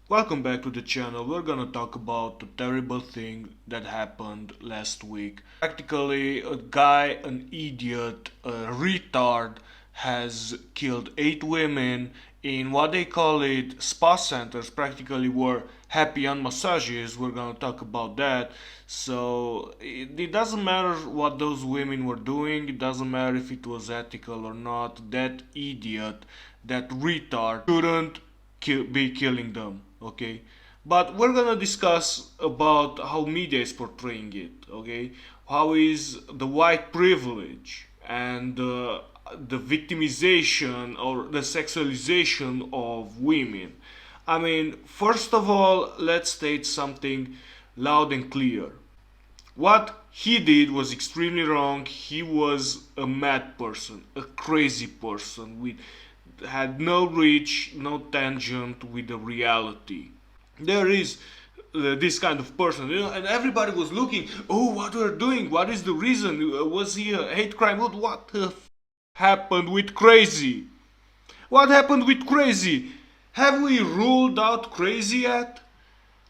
Welcome back to the channel. We're gonna talk about the terrible thing that happened last week. Practically, a guy, an idiot, a retard, has killed 8 women in what they call it spa centers, practically were happy end massages. We're gonna talk about that. So it doesn't matter what those women were doing, it doesn't matter if it was ethical or not. That idiot, that retard shouldn't be killing them, okay? But we're gonna discuss about how media is portraying it, okay? How is the white privilege and the victimization or the sexualization of women. I mean, first of all, let's state something loud and clear. What he did was extremely wrong. He was a mad person, a crazy person with had no reach, no tangent with the reality. There is this kind of person, and everybody was looking. Oh, what we're doing? What is the reason? Was he a hate crime? What the happened with crazy? What happened with crazy? Have we ruled out crazy yet?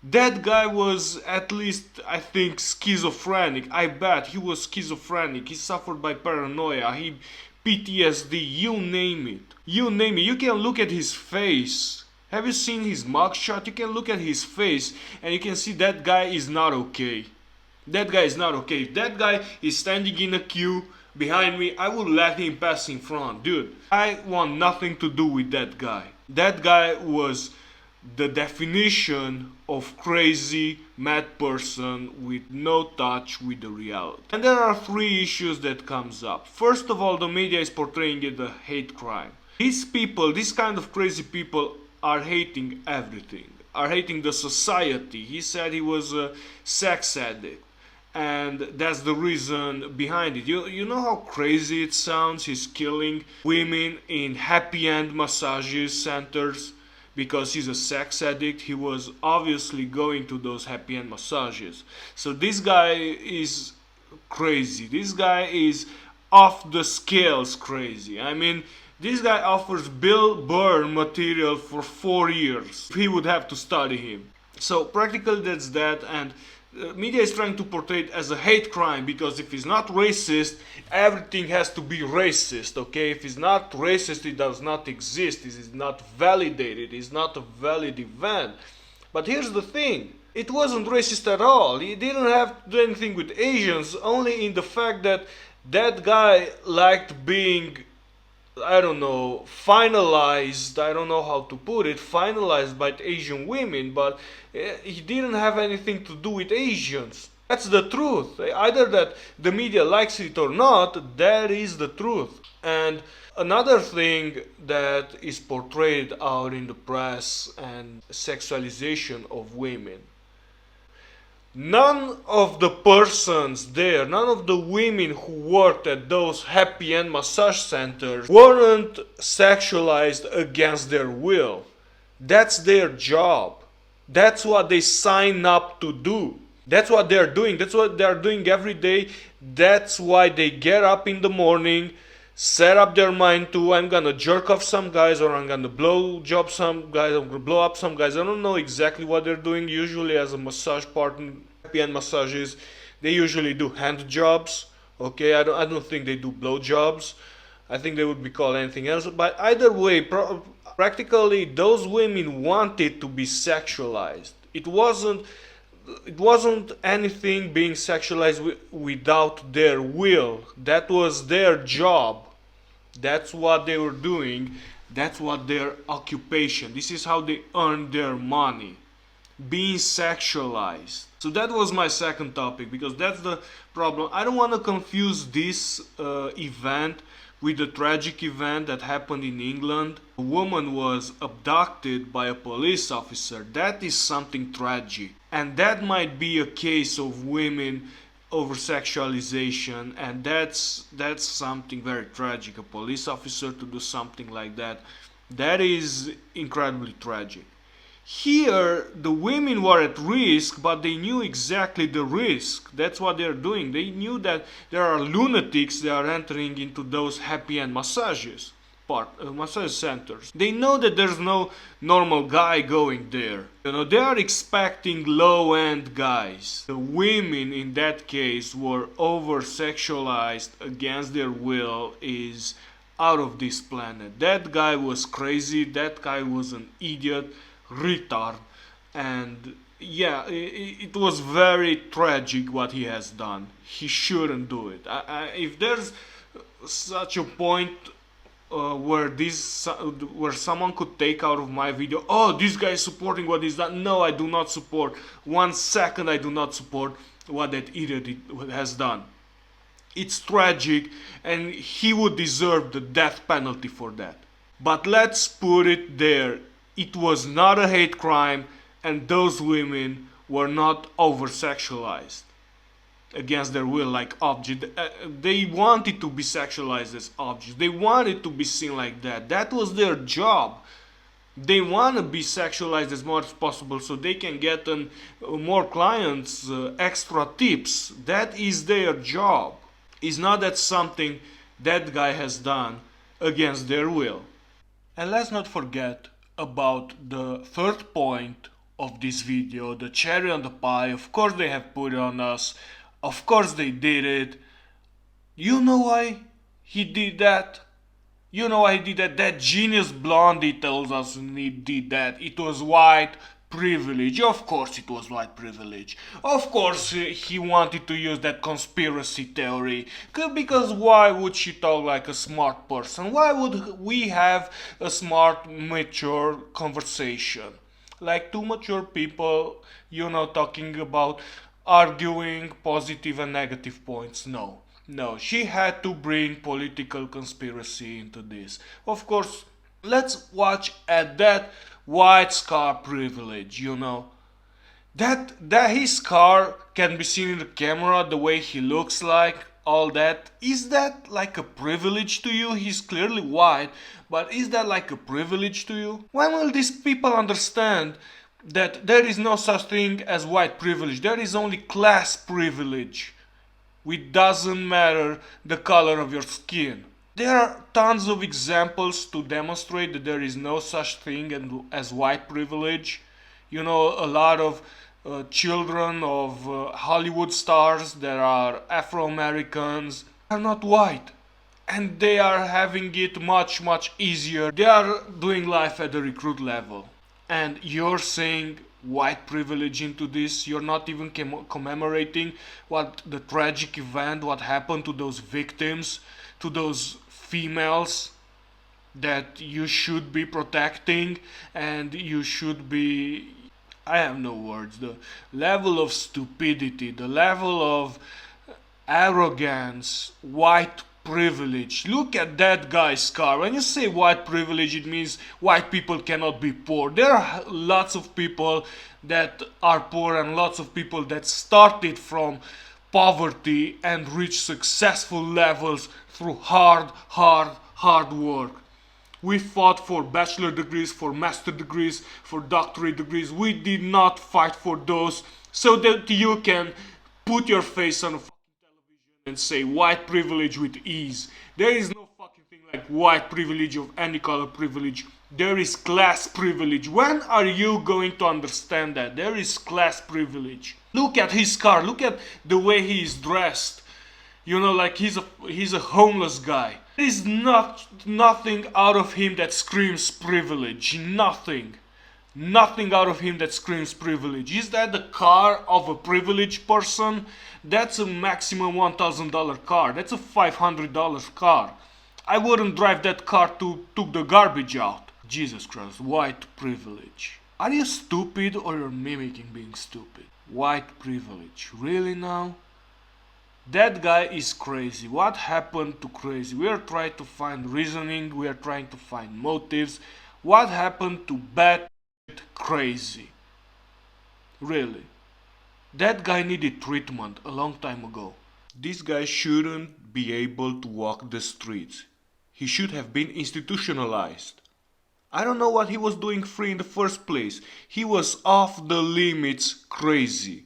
That guy was at least, I think, schizophrenic. I bet he was schizophrenic. He suffered by paranoia. He PTSD. You name it. You name it. You can look at his face. Have you seen his mugshot? You can look at his face and you can see that guy is not okay. That guy is not okay. If that guy is standing in a queue behind me, I will let him pass in front. Dude, I want nothing to do with that guy. That guy was the definition of crazy mad person with no touch with the reality. And there are 3 issues that comes up. First of all, the media is portraying it a hate crime. These people, this kind of crazy people, are hating everything, are hating the society. He said he was a sex addict, and that's the reason behind it. You know how crazy it sounds? He's killing women in happy end massages centers because he's a sex addict. He was obviously going to those happy end massages. So this guy is crazy. This guy is off the scales crazy. I mean, this guy offers Bill Burr material for 4 years. He would have to study him. So practically that's that, and media is trying to portray it as a hate crime because if he's not racist, everything has to be racist, okay? If he's not racist, it does not exist. It is not validated. It's not a valid event. But here's the thing. It wasn't racist at all. He didn't have to do anything with Asians, only in the fact that that guy liked being, I don't know, finalized, I don't know how to put it, finalized by Asian women, but he didn't have anything to do with Asians. That's the truth. Either that the media likes it or not, that is the truth. And another thing that is portrayed out in the press and sexualization of women. None of the persons there, none of the women who worked at those happy end massage centers weren't sexualized against their will. That's their job. That's what they sign up to do. That's what they're doing. That's what they're doing every day. That's why they get up in the morning, set up their mind to, I'm gonna jerk off some guys, or I'm gonna blow job some guys, I'm gonna blow up some guys. I don't know exactly what they're doing. Usually as a massage partner, happy end massages, they usually do hand jobs. Okay, I don't think they do blow jobs. I think they would be called anything else. But either way, practically those women wanted to be sexualized. It wasn't anything being sexualized without their will. That was their job. That's what they were doing. That's what their occupation. This is how they earned their money. Being sexualized. So that was my second topic, because that's the problem. I don't want to confuse this event with the tragic event that happened in England. A woman was abducted by a police officer. That is something tragic. And that might be a case of women over-sexualization, and that's something very tragic. A police officer to do something like that, that is incredibly tragic. Here, the women were at risk, but they knew exactly the risk. That's what they're doing. They knew that there are lunatics that are entering into those happy end massages. massage centers. They know that there's no normal guy going there. They are expecting low-end guys. The women in that case were over-sexualized against their will is out of this planet. That guy was crazy. That guy was an idiot, retard, and yeah, it was very tragic what he has done. He shouldn't do it. If there's such a point where someone could take out of my video, oh, this guy is supporting what he's done. No, I do not support. 1 second, I do not support what that idiot has done. It's tragic, and he would deserve the death penalty for that. But let's put it there. It was not a hate crime, and those women were not over-sexualized against their will like objects. They wanted to be sexualized as objects. They wanted to be seen like that. That was their job. They want to be sexualized as much as possible so they can get more clients, extra tips. That is their job. It's not that something that guy has done against their will. And let's not forget about the third point of this video, the cherry on the pie. Of course they have put it on us. Of course they did it. You know why he did that? You know why he did that? That genius blondie tells us he did that. It was white privilege. Of course it was white privilege. Of course he wanted to use that conspiracy theory. Because why would she talk like a smart person? Why would we have a smart, mature conversation? Like two mature people, talking about arguing positive and negative points. No, she had to bring political conspiracy into this. Of course, let's watch at that white scar privilege, That his scar can be seen in the camera, the way he looks like, all that. Is that like a privilege to you? He's clearly white, but is that like a privilege to you? When will these people understand that there is no such thing as white privilege? There is only class privilege. It doesn't matter the color of your skin. There are tons of examples to demonstrate that there is no such thing as white privilege. A lot of children of Hollywood stars that are Afro-Americans are not white. And they are having it much, much easier. They are doing life at the recruit level. And you're saying white privilege into this. You're not even commemorating what the tragic event, what happened to those victims, to those females that you should be protecting, and you should be... I have no words. The level of stupidity, the level of arrogance, white privilege. Look at that guy's scar. When you say white privilege, it means white people cannot be poor. There are lots of people that are poor and lots of people that started from poverty and reached successful levels through hard work. We fought for bachelor degrees, for master degrees, for doctorate degrees. We did not fight for those so that you can put your face on a fucking television and say white privilege with ease. There is no fucking thing like white privilege of any color privilege. There is class privilege. When are you going to understand that? There is class privilege. Look at his car. Look at the way he is dressed. Like he's a homeless guy. There is nothing out of him that screams privilege. Nothing out of him that screams privilege. Is that the car of a privileged person? That's a maximum $1,000 car. That's a $500 car. I wouldn't drive that car to the garbage out. Jesus Christ, white privilege. Are you stupid or you're mimicking being stupid? White privilege. Really now? That guy is crazy. What happened to crazy? We are trying to find reasoning. We are trying to find motives. What happened to bad crazy? Really? That guy needed treatment a long time ago. This guy shouldn't be able to walk the streets. He should have been institutionalized. I don't know what he was doing free in the first place. He was off the limits crazy.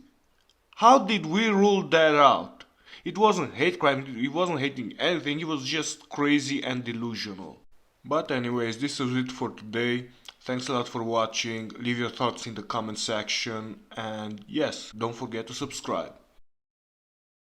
How did we rule that out? It wasn't hate crime, he wasn't hating anything, he was just crazy and delusional. But anyways, this is it for today. Thanks a lot for watching. Leave your thoughts in the comment section, and yes, don't forget to subscribe.